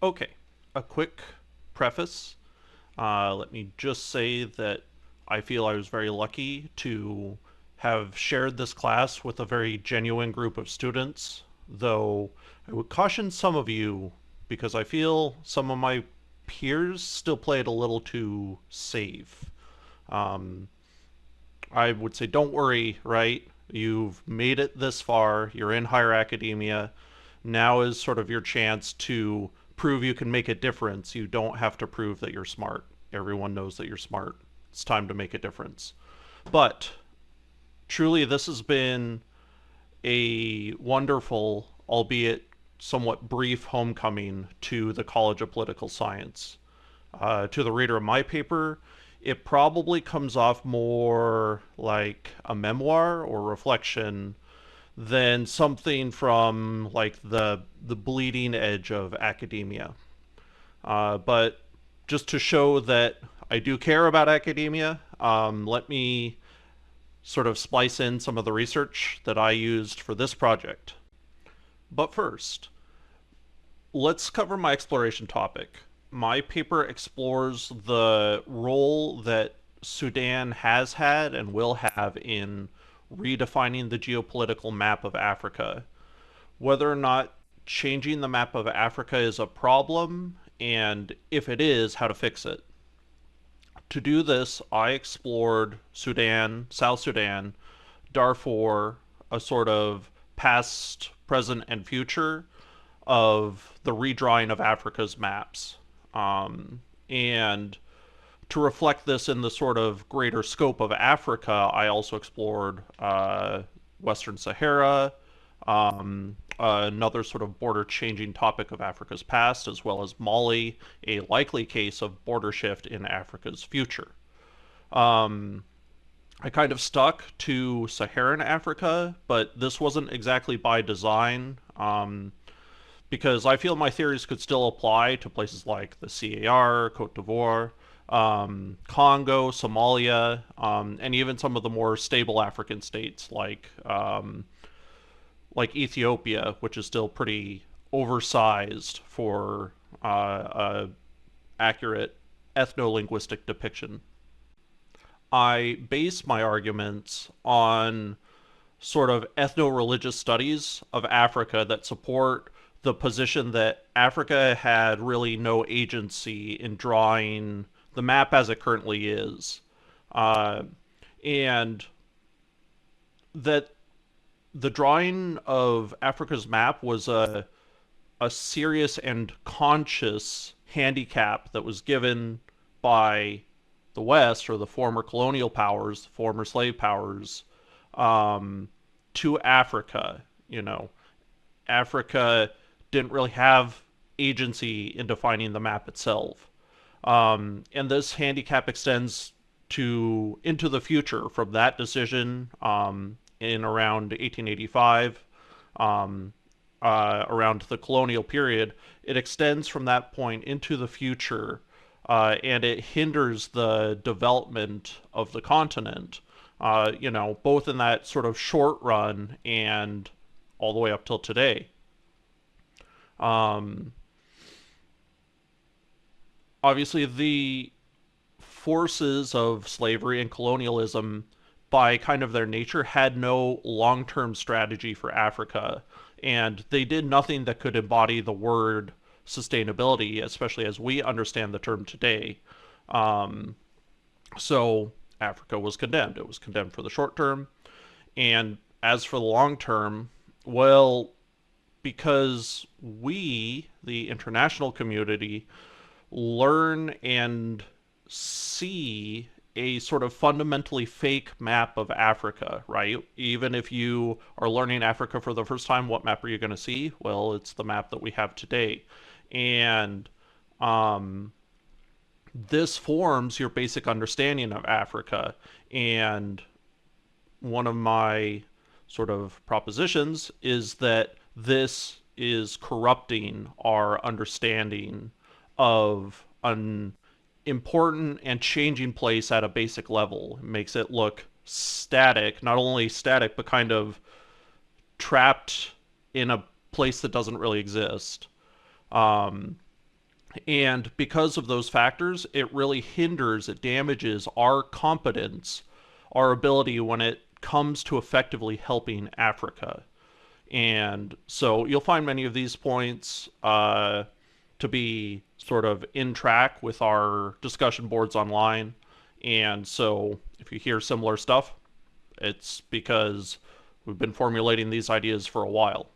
Okay, a quick preface. Let me just say that I feel I was very lucky to have shared this class with a very genuine group of students, though I would caution some of you because I feel some of my peers still play it a little too safe. Um, I would say don't worry, right? You've made it this far, you're in higher academia. Now is sort of your chance to prove you can make a difference. You don't have to prove that you're smart. Everyone knows that you're smart. It's time to make a difference. But truly, this has been a wonderful, albeit somewhat brief, homecoming to the College of Political Science. To the reader of my paper, it probably comes off more like a memoir or reflection than something from like the bleeding edge of academia. But just to show that I do care about academia, let me sort of splice in some of the research that I used for this project. But first, let's cover my exploration topic. My paper explores the role that Sudan has had and will have in redefining the geopolitical map of Africa. Whether or not changing the map of Africa is a problem, and if it is, how to fix it. To do this, I explored Sudan, South Sudan, Darfur, a sort of past, present, and future of the redrawing of Africa's maps. And to reflect this in the sort of greater scope of Africa, I also explored Western Sahara, another sort of border changing topic of Africa's past, as well as Mali, a likely case of border shift in Africa's future. Um, I kind of stuck to Saharan Africa, but this wasn't exactly by design. Because I feel my theories could still apply to places like the CAR, Cote d'Ivoire, Congo, Somalia, and even some of the more stable African states like Ethiopia, which is still pretty oversized for a accurate ethno-linguistic depiction. I base my arguments on sort of ethno-religious studies of Africa that support the position that Africa had really no agency in drawing the map as it currently is. Uh, and that the drawing of Africa's map was a serious and conscious handicap that was given by the West or the former colonial powers, the former slave powers, to Africa. You know, Africa didn't really have agency in defining the map itself. And this handicap extends to into the future from that decision in around 1885, around the colonial period. It extends from that point into the future, and it hinders the development of the continent. Both in that sort of short run and all the way up till today. Um, Obviously, the forces of slavery and colonialism, by kind of their nature, had no long term strategy for Africa, and they did nothing that could embody the word sustainability, especially as we understand the term today. Um, so Africa was condemned. It was condemned for the short term. And as for the long term, well, because we, the international community, learn and see a sort of fundamentally fake map of Africa, right? Even if you are learning Africa for the first time, what map are you going to see? Well, it's the map that we have today. And um, this forms your basic understanding of Africa. And one of my sort of propositions is that this is corrupting our understanding of an important and changing place at a basic level. It makes it look static, not only static, but kind of trapped in a place that doesn't really exist. Um, And because of those factors, it really hinders, it damages our competence, our ability when it comes to effectively helping Africa. And so you'll find many of these points to be sort of in track with our discussion boards online. And so if you hear similar stuff, it's because we've been formulating these ideas for a while.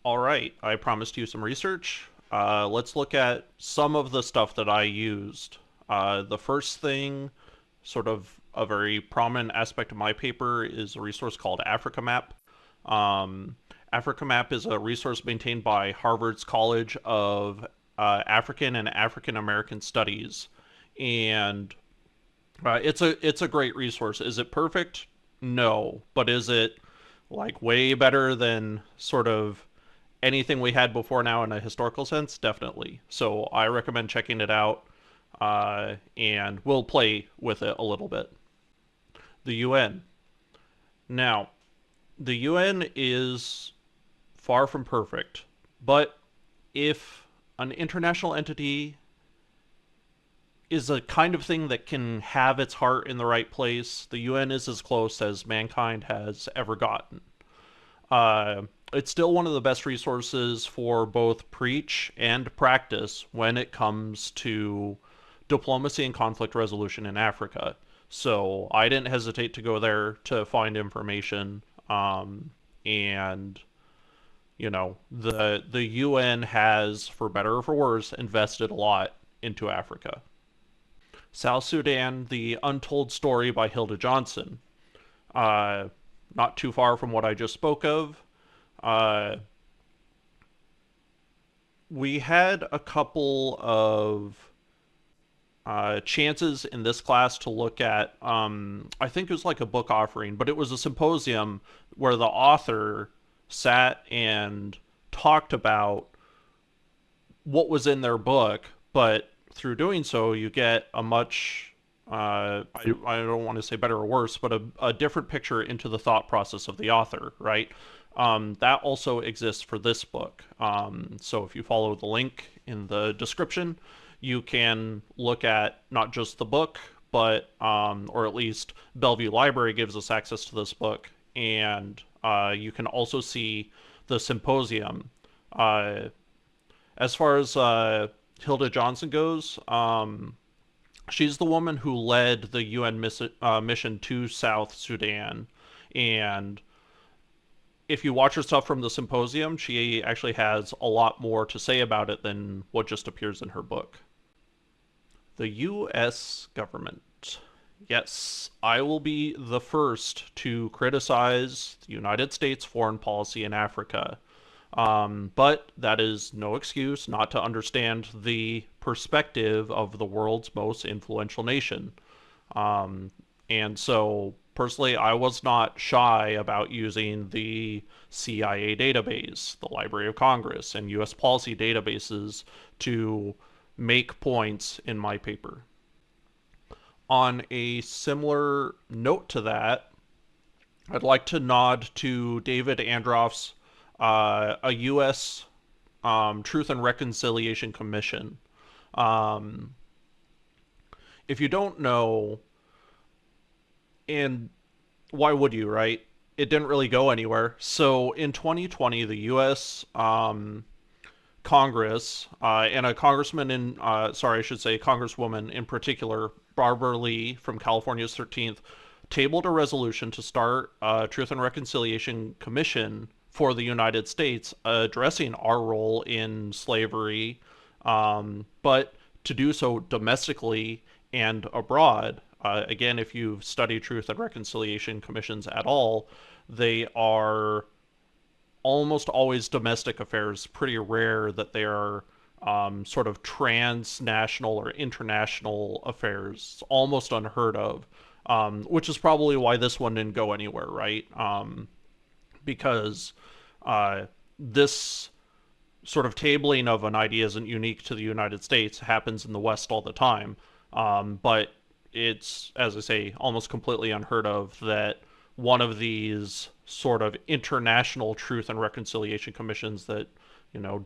All right, I promised you some research. Let's look at some of the stuff that I used. The first thing, sort of a very prominent aspect of my paper, is a resource called AfricaMap. Um, AfricaMap is a resource maintained by Harvard's College of African and African American Studies, and it's a great resource. Is it perfect? No, but is it like way better than sort of anything we had before now in a historical sense? Definitely. So I recommend checking it out, and we'll play with it a little bit. The UN. Now, the UN is far from perfect, but if an international entity is a kind of thing that can have its heart in the right place, the UN is as close as mankind has ever gotten. Uh, it's still one of the best resources for both preach and practice when it comes to diplomacy and conflict resolution in Africa. So I didn't hesitate to go there to find information. And the UN has, for better or for worse, invested a lot into Africa. South Sudan: The Untold Story by Hilda Johnson. Uh, Not too far from what I just spoke of. Uh, we had a couple of chances in this class to look at, I think it was like a book offering, but it was a symposium where the author sat and talked about what was in their book, but through doing so, you get a much, I don't want to say better or worse, but a different picture into the thought process of the author, right? That also exists for this book. So if you follow the link in the description, you can look at not just the book, but, or at least Bellevue Library gives us access to this book, and you can also see the symposium. Uh, as far as Hilda Johnson goes, she's the woman who led the UN mission to South Sudan. And if you watch her stuff from the symposium, she actually has a lot more to say about it than what just appears in her book. The U.S. government. Yes, I will be the first to criticize the United States foreign policy in Africa. But that is no excuse not to understand the perspective of the world's most influential nation. Um, and so, personally, I was not shy about using the CIA database, the Library of Congress, and U.S. policy databases to make points in my paper. On a similar note to that, I'd like to nod to David Androff's a U.S. Truth and Reconciliation Commission. Um, if you don't know, and why would you, right? It didn't really go anywhere. So in 2020, the U.S. Congress, and a congressman in, sorry, I should say congresswoman in particular, Barbara Lee from California's 13th, tabled a resolution to start a Truth and Reconciliation Commission for the United States addressing our role in slavery, but to do so domestically and abroad. Again, if you've studied Truth and Reconciliation Commissions at all, they are almost always domestic affairs. Pretty rare that they are sort of transnational or international affairs. It's almost unheard of, which is probably why this one didn't go anywhere, right? Because this sort of tabling of an idea isn't unique to the United States. It happens in the West all the time. But it's, as I say, almost completely unheard of that one of these sort of international truth and reconciliation commissions that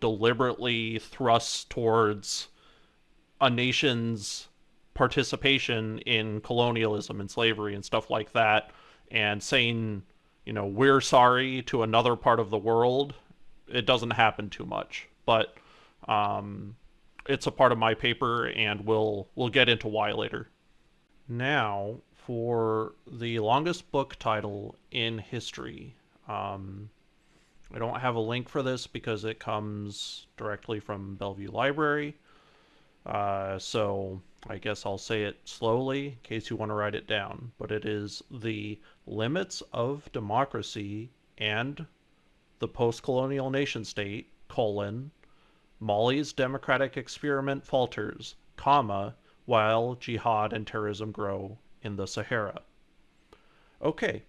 deliberately thrusts towards a nation's participation in colonialism and slavery and stuff like that, and saying, we're sorry to another part of the world, it doesn't happen too much. But it's a part of my paper, and we'll get into why later. Now, for the longest book title in history. I don't have a link for this because it comes directly from Bellevue Library. So I guess I'll say it slowly in case you want to write it down. But it is The Limits of Democracy and the Post-Colonial Nation-State, Mali's democratic experiment falters, while jihad and terrorism grow in the Sahara. Okay,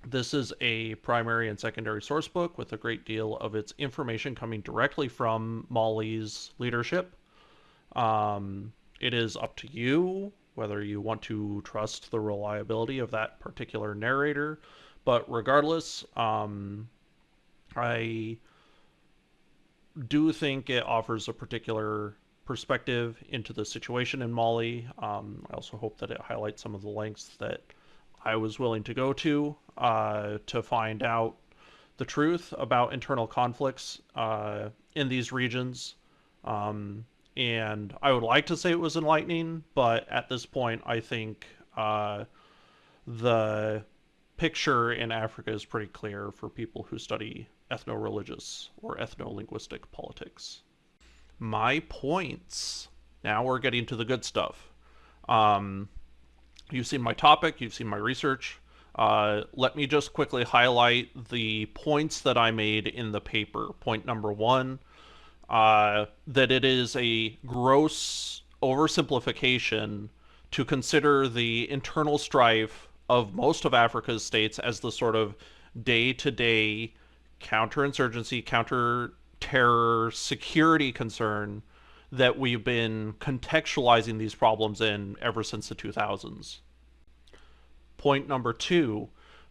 this is a primary and secondary source book with a great deal of its information coming directly from Mali's leadership. It is up to you whether you want to trust the reliability of that particular narrator, but regardless, I do think it offers a particular perspective into the situation in Mali. I also hope that it highlights some of the lengths that I was willing to go to find out the truth about internal conflicts in these regions. And I would like to say it was enlightening, but at this point, I think the picture in Africa is pretty clear for people who study ethno-religious or ethno-linguistic politics. My points. Now we're getting to the good stuff. You've seen my topic, you've seen my research. Let me just quickly highlight the points that I made in the paper. Point number one, that it is a gross oversimplification to consider the internal strife of most of Africa's states as the sort of day-to-day counterinsurgency, counter-terror, security concern that we've been contextualizing these problems in ever since the 2000s. Point number two,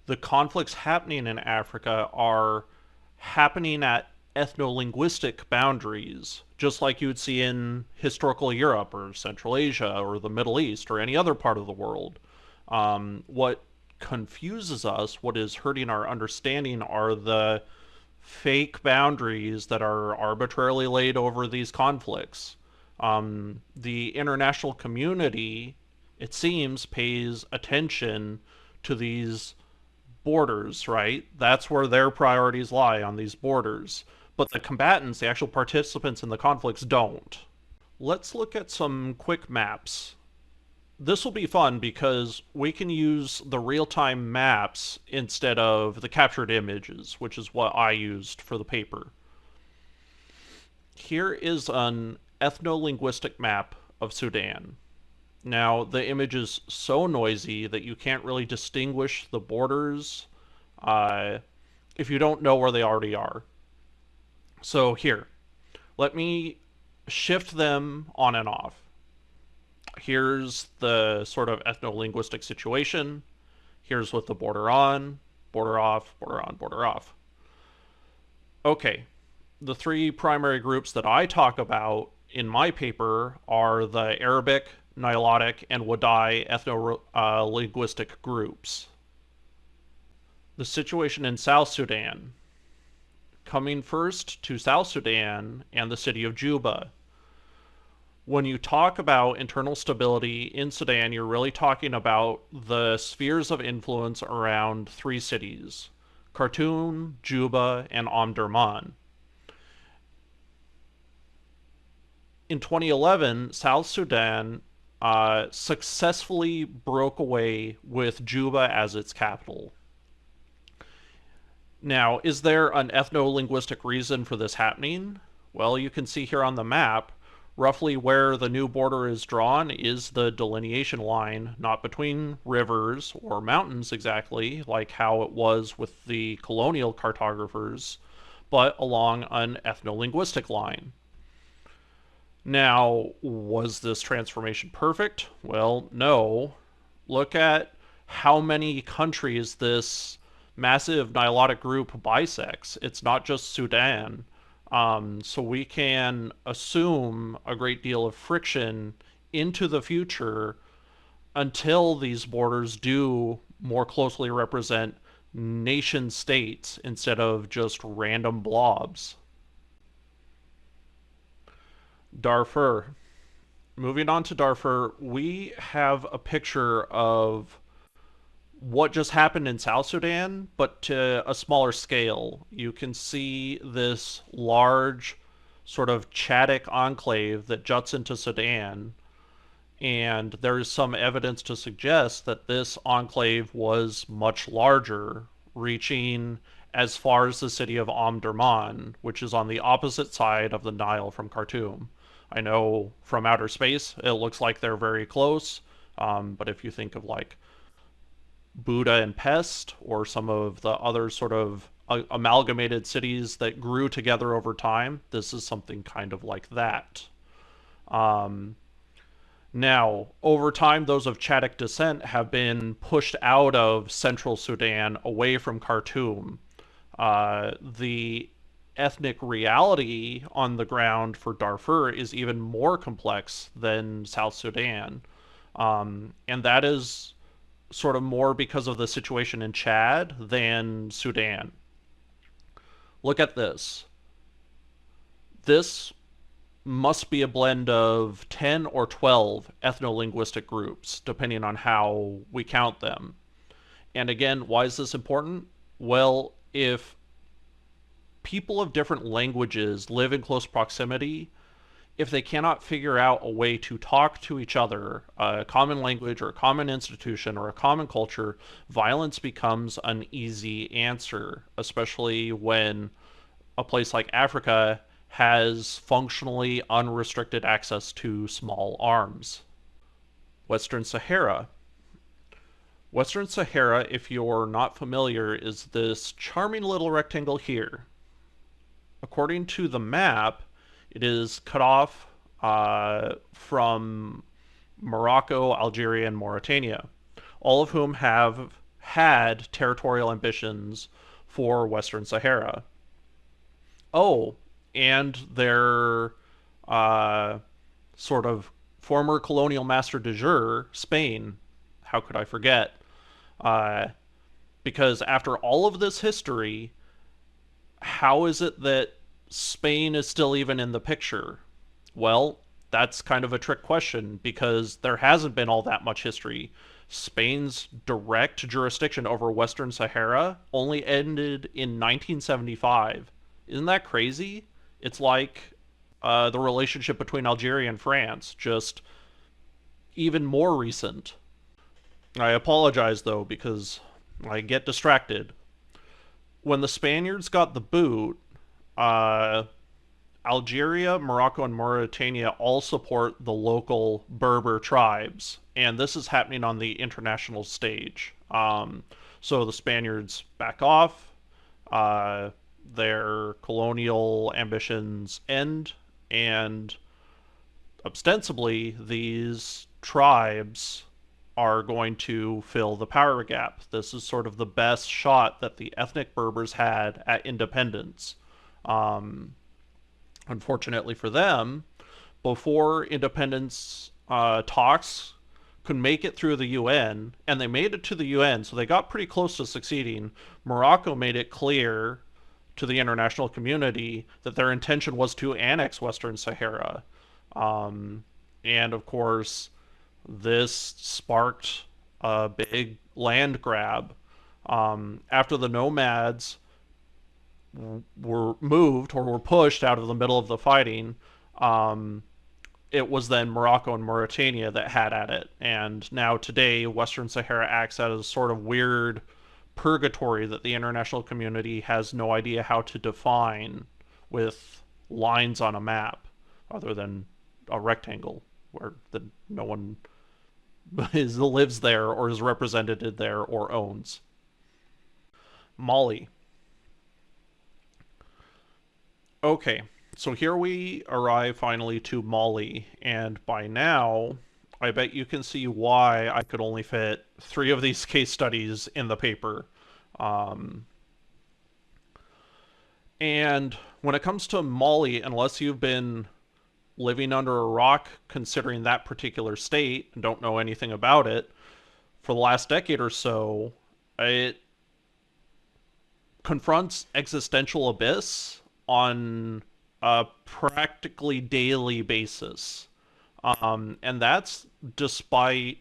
the conflicts happening in Africa are happening at ethno-linguistic boundaries, just like you would see in historical Europe or Central Asia or the Middle East or any other part of the world. What confuses us, what is hurting our understanding, are the fake boundaries that are arbitrarily laid over these conflicts. The international community, it seems, pays attention to these borders, right? That's where their priorities lie, on these borders. But the combatants, the actual participants in the conflicts, don't. Let's look at some quick maps. This will be fun because we can use the real-time maps instead of the captured images, which is what I used for the paper. Here is an ethno-linguistic map of Sudan. Now, the image is so noisy that you can't really distinguish the borders if you don't know where they already are. So here, let me shift them on and off. Here's the sort of ethno-linguistic situation. Here's with the border on, border off, border on, border off. Okay, the three primary groups that I talk about in my paper are the Arabic, Nilotic, and Wadai ethno-linguistic groups. The situation in South Sudan. Coming first to South Sudan and the city of Juba. When you talk about internal stability in Sudan, you're really talking about the spheres of influence around three cities: Khartoum, Juba, and Omdurman. In 2011, South Sudan successfully broke away with Juba as its capital. Now, is there an ethno-linguistic reason for this happening? Well, you can see here on the map, roughly where the new border is drawn is the delineation line, not between rivers or mountains exactly, like how it was with the colonial cartographers, but along an ethno-linguistic line. Now, was this transformation perfect? Well, no. Look at how many countries this massive Nilotic group bisects. It's not just Sudan. So we can assume a great deal of friction into the future until these borders do more closely represent nation states instead of just random blobs. Darfur. Moving on to Darfur, we have a picture of what just happened in South Sudan, but to a smaller scale. You can see this large sort of Chadic enclave that juts into Sudan, and there's some evidence to suggest that this enclave was much larger, reaching as far as the city of Omdurman, which is on the opposite side of the Nile from Khartoum. I know from outer space it looks like they're very close, but if you think of like Buda and Pest or some of the other sort of amalgamated cities that grew together over time, this is something kind of like that. Um, Now, over time, those of Chadic descent have been pushed out of central Sudan away from Khartoum. The ethnic reality on the ground for Darfur is even more complex than South Sudan. And that is sort of more because of the situation in Chad than Sudan. Look at this. This must be a blend of 10 or 12 ethno-linguistic groups, depending on how we count them. And again, why is this important? Well, if people of different languages live in close proximity, if they cannot figure out a way to talk to each other, a common language or a common institution or a common culture, violence becomes an easy answer, especially when a place like Africa has functionally unrestricted access to small arms. Western Sahara. Western Sahara, if you're not familiar, is this charming little rectangle here. According to the map, it is cut off from Morocco, Algeria, and Mauritania, all of whom have had territorial ambitions for Western Sahara. Oh, and their sort of former colonial master de jure, Spain. How could I forget? Uh, because after all of this history, how is it that Spain is still even in the picture? Well, that's kind of a trick question because there hasn't been all that much history. Spain's direct jurisdiction over Western Sahara only ended in 1975. Isn't that crazy? It's like the relationship between Algeria and France, just even more recent. I apologize though because I get distracted. When the Spaniards got the boot, uh, Algeria, Morocco, and Mauritania all support the local Berber tribes, and this is happening on the international stage. So the Spaniards back off, uh, their colonial ambitions end, and ostensibly these tribes are going to fill the power gap. This is sort of the best shot that the ethnic Berbers had at independence. Um, Unfortunately for them, before independence talks could make it through the UN, and they made it to the UN, so they got pretty close to succeeding. Morocco made it clear to the international community that their intention was to annex Western Sahara. And of course, this sparked a big land grab. After the nomads were moved or were pushed out of the middle of the fighting, it was then Morocco and Mauritania that had at it. And now today, Western Sahara acts as a sort of weird purgatory that the international community has no idea how to define with lines on a map other than a rectangle where no one lives there or is represented there or owns. Mali. Okay, so here we arrive finally to Mali, and by now, I bet you can see why I could only fit 3 of these case studies in the paper. Um, And when it comes to Mali, unless you've been living under a rock considering that particular state and don't know anything about it for the last decade or so, it confronts existential abyss on a practically daily basis. And that's despite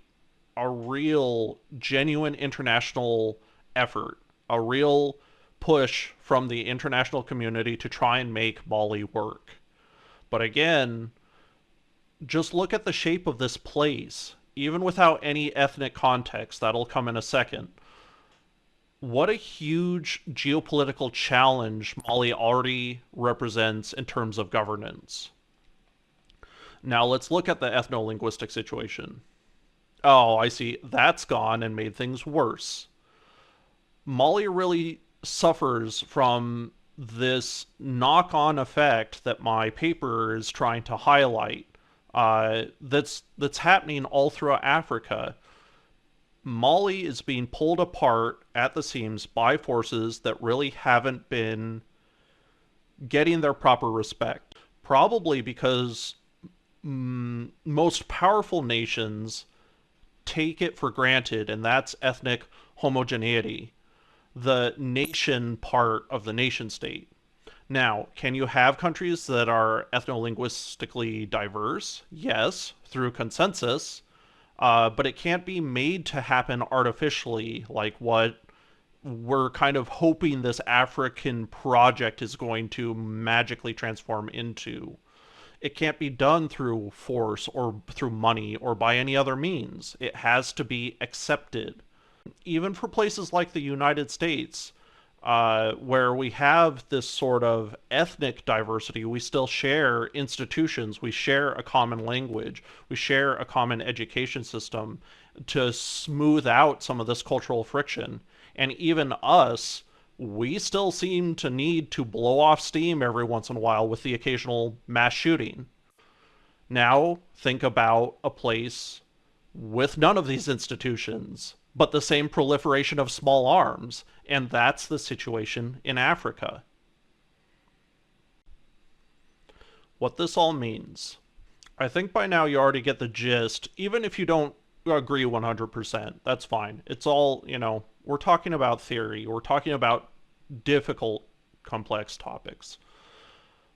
a real, genuine international effort, a real push from the international community to try and make Mali work. But again, just look at the shape of this place, even without any ethnic context, that'll come in a second. What a huge geopolitical challenge Mali already represents in terms of governance. Now let's look at the ethno-linguistic situation. Oh, I see. That's gone and made things worse. Mali really suffers from this knock-on effect that my paper is trying to highlight. That's happening all throughout Africa. Mali is being pulled apart at the seams by forces that really haven't been getting their proper respect. Probably because most powerful nations take it for granted, and that's ethnic homogeneity, the nation part of the nation state. Now, can you have countries that are ethno-linguistically diverse? Yes, through consensus, but it can't be made to happen artificially like what we're kind of hoping this African project is going to magically transform into. It can't be done through force or through money or by any other means. It has to be accepted. Even for places like the United States, where we have this sort of ethnic diversity, we still share institutions, we share a common language, we share a common education system to smooth out some of this cultural friction. And even us, we still seem to need to blow off steam every once in a while with the occasional mass shooting. Now, think about a place with none of these institutions, but the same proliferation of small arms, and that's the situation in Africa. What this all means. I think by now you already get the gist, even if you don't agree 100%. That's fine. It's all, we're talking about theory, we're talking about difficult, complex topics.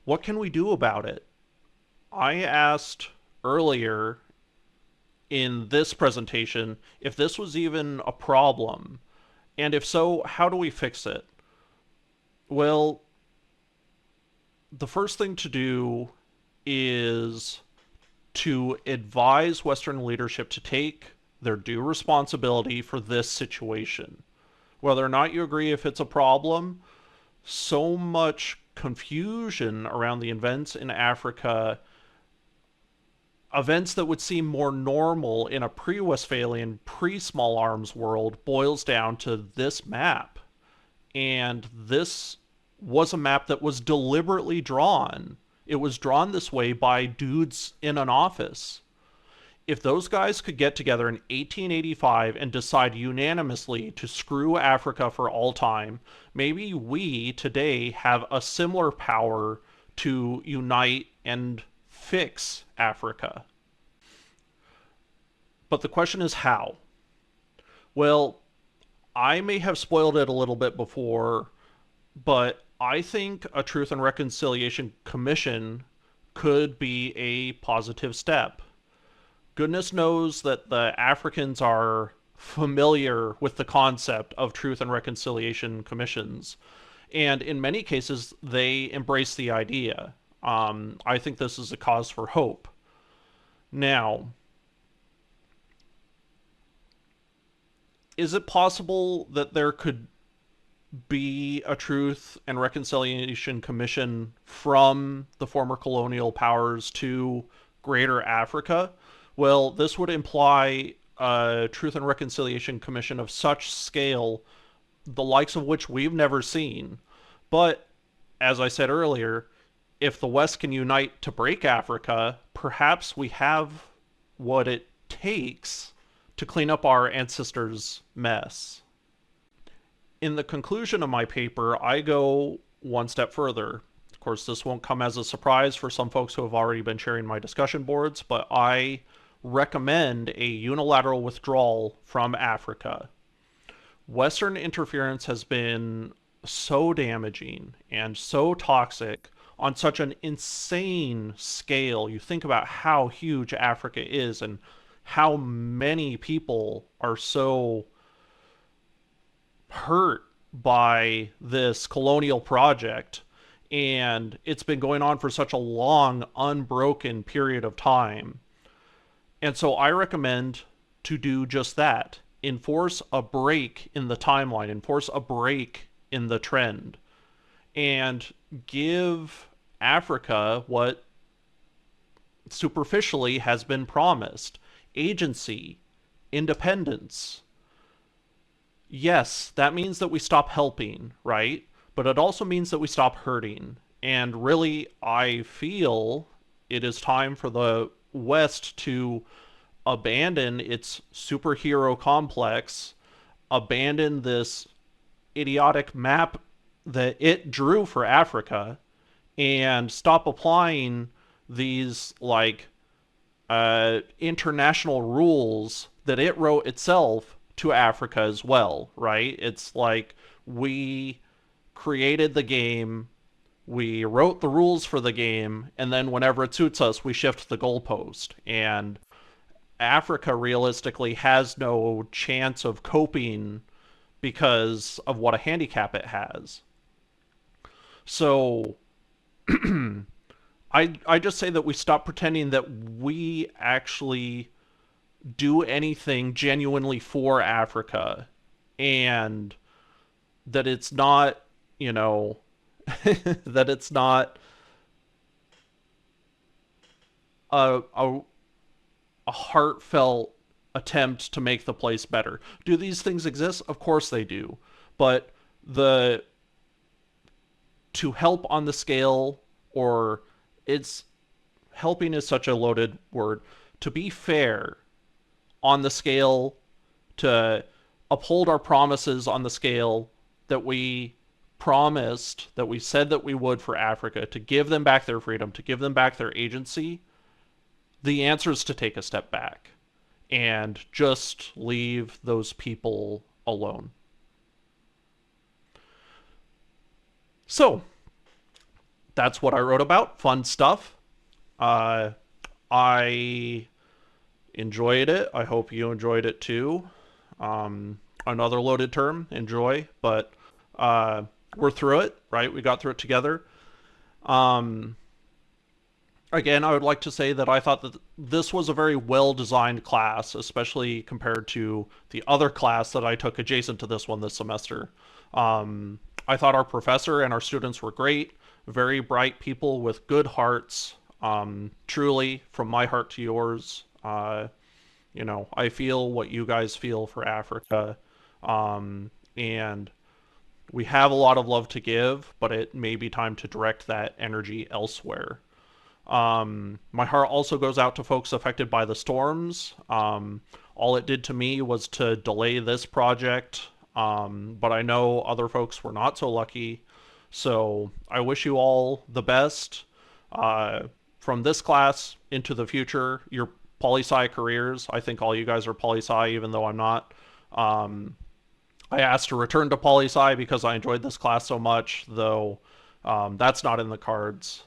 What can we do about it? I asked earlier in this presentation if this was even a problem, and if so, how do we fix it? Well, the first thing to do is to advise Western leadership to take their due responsibility for this situation. Whether or not you agree if it's a problem, so much confusion around the events in Africa, events that would seem more normal in a pre-Westphalian, pre-small arms world, boils down to this map. And this was a map that was deliberately drawn. It was drawn this way by dudes in an office. If those guys could get together in 1885 and decide unanimously to screw Africa for all time, maybe we today have a similar power to unite and fix Africa. But the question is how? Well, I may have spoiled it a little bit before, but I think a Truth and Reconciliation Commission could be a positive step. Goodness knows that the Africans are familiar with the concept of Truth and Reconciliation Commissions, and in many cases, they embrace the idea. I think this is a cause for hope. Now, is it possible that there could be a Truth and Reconciliation Commission from the former colonial powers to Greater Africa? Well, this would imply a Truth and Reconciliation Commission of such scale, the likes of which we've never seen. But, as I said earlier, if the West can unite to break Africa, perhaps we have what it takes to clean up our ancestors' mess. In the conclusion of my paper, I go one step further. Of course, this won't come as a surprise for some folks who have already been sharing my discussion boards, but I recommend a unilateral withdrawal from Africa. Western interference has been so damaging and so toxic on such an insane scale. You think about how huge Africa is and how many people are so hurt by this colonial project, and it's been going on for such a long, unbroken period of time. And so I recommend to do just that. Enforce a break in the timeline, enforce a break in the trend, and give Africa what superficially has been promised: agency, independence. Yes, that means that we stop helping, right? But it also means that we stop hurting. And really, I feel it is time for the West to abandon its superhero complex, abandon this idiotic map that it drew for Africa, and stop applying these like international rules that it wrote itself to Africa as well, right? It's like we created the game, we wrote the rules for the game, and then whenever it suits us, we shift the goalpost. And Africa realistically has no chance of coping because of what a handicap it has. So I just say that we stop pretending that we actually do anything genuinely for Africa, and that it's not, you know, that it's not a heartfelt attempt to make the place better. Do these things exist? Of course they do. But the to help on the scale, or it's helping is such a loaded word. To be fair on the scale, to uphold our promises on the scale that we promised, that we said that we would for Africa, to give them back their freedom, to give them back their agency, the answer is to take a step back and just leave those people alone. So, that's what I wrote about. Fun stuff. I enjoyed it. I hope you enjoyed it too. Another loaded term, enjoy, but we're through it, right? We got through it together. Again, I would like to say that I thought that this was a very well-designed class, especially compared to the other class that I took adjacent to this one this semester. I thought our professor and our students were great, very bright people with good hearts. Truly, from my heart to yours, I feel what you guys feel for Africa. And we have a lot of love to give, but it may be time to direct that energy elsewhere. My heart also goes out to folks affected by the storms. All it did to me was to delay this project, but I know other folks were not so lucky. So I wish you all the best from this class into the future, your poli-sci careers. I think all you guys are poli-sci, even though I'm not. I asked to return to poli-sci because I enjoyed this class so much, though that's not in the cards.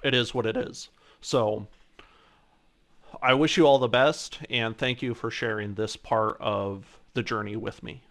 It is what it is. So I wish you all the best, and thank you for sharing this part of the journey with me.